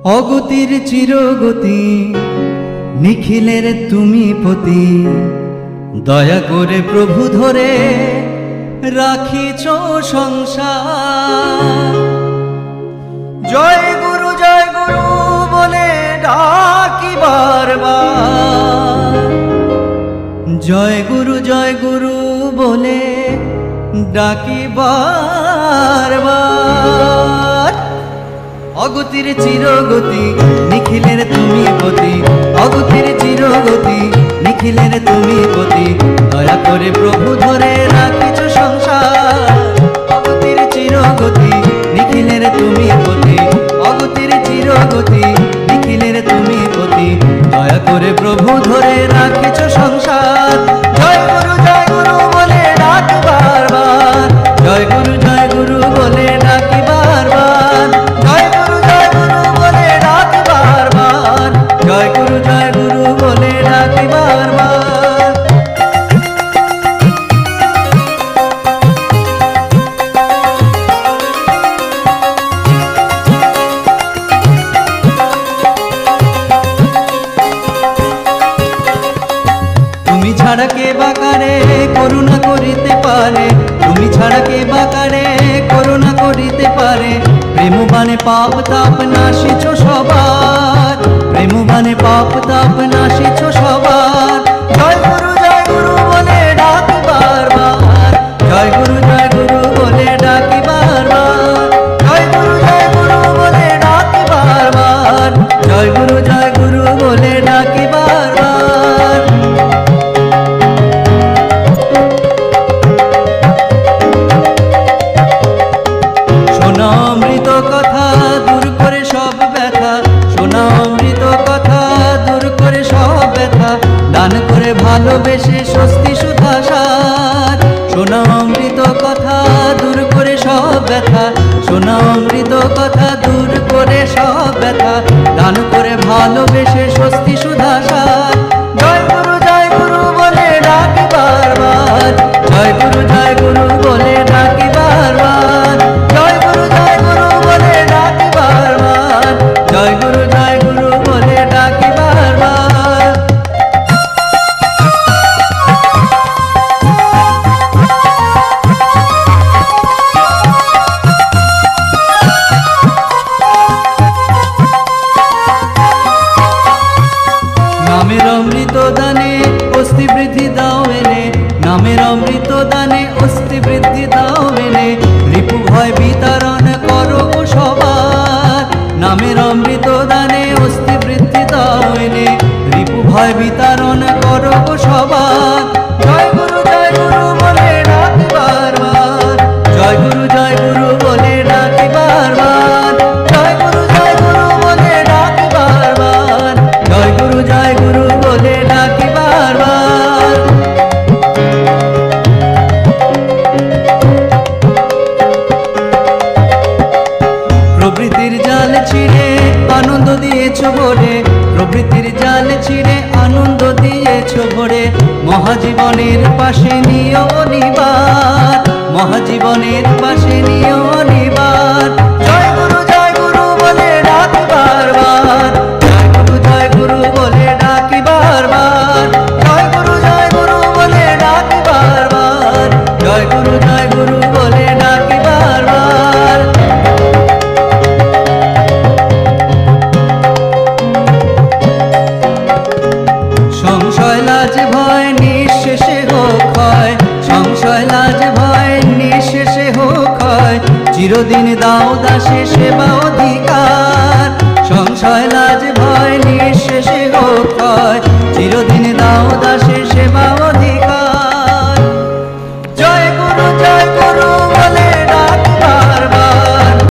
অগতির চিরগতি নিখিলের তুমি পতি, দয়া করে প্রভু ধরে রাখিছ সংসার। জয় গুরু বলে ডাকি বারবার, জয় গুরু বলে ডাকি বারবার। অগতির চিরগতি নিখিলের তুমি পতি, অগতির চিরগতি নিখিলের তুমি পতি, দয়া করে প্রভু ধরে রাখিছ সংসার। অগতির চিরগতি নিখিলের তুমি পতি, অগতির চিরগতি নিখিলের তুমি পতি, দয়া করে প্রভু ধরে রাখিছ সংসার। জয় গুরু বলে ডাকি বারবার, জয় গুরু বলে ডাকি বারবার, জয় গুরু বলে ডাকি বারবার, জয় গুরু বলে ডাকি বারবার। তুমি ছাড়া কে বাকারে করুণা করিতে পারে, তুমি ছাড়া কে বাকারে করুণা করিতে পারে। প্রেমবানে পাপ তাপ নাশিছ সবার, প্রেমবানে পাপ তাপ নাশিছ সবার। জয় গুরু বলে ডাকি বারবার, জয় গুরু বলে ডাকি বারবার, জয় গুরু বলে ডাকি বারবার, জয় গুরু বলে ডাকি বারবার। শোনা অমৃত কথা দূর করে সব ব্যথা, শোনা অমৃত কথা দূর করে সব ব্যথা, দান করে ভালোবেসে স্বস্তি সুধা সার। শোনা অমৃত কথা দূর করে সব ব্যথা, শোনা অমৃত কথা দূর করে সব ব্যথা, দান করে ভালোবেসে স্বস্তি সুধা সার। জয় গুরু বলে ডাকি বারবার, জয় গুরু বলে ডাকি বারবার, জয় গুরু বলে ডাকি বারবার, জয় গুরু বলে ডাকি বারবার। নামের অমৃত দানে অস্থি বৃদ্ধি দাও এনে, নামের অমৃত দানে অস্থি বৃদ্ধি দাও এনে, রিপু ভয় বিতরণ করো সবার। নামের অমৃত দানে অস্থি বৃদ্ধি দাও এনে, রিপু ভয় বিতরণ করো সবার। জয় গুরু বলে ডাকি বারবার, জয় গুরু বলে ডাকি বারবার, জয় গুরু বলে ডাকি বারবার, জয় গুরু বলে ডাকি বারবার। প্রবৃত্তির জাল ছিঁড়ে আনন্দ দিয়েছ ভরে, প্রবৃত্তির জাল ছিঁড়ে আনন্দ দিয়েছ ভরে। মহাজীবনের পাশে নিও নিবার, মহাজীবনের পাশে নিও নিবার। জয় গুরু বলে ডাকি বারবার, জয় গুরু বলে ডাকি বারবার, জয় গুরু বলে ডাকি বারবার, জয় গুরু বলে ডাকি বারবার। সংশয় লাজ ভয় নিঃশেষে হোক হয়, সংশয় লাজ ভয় নিঃশেষে হোক হয়। চিরদিন দাও দাসে সেবা অধিকার, সংশয় লাজ ভয় নিঃশেষে হোক হয়। চিরদিন দাও দাসে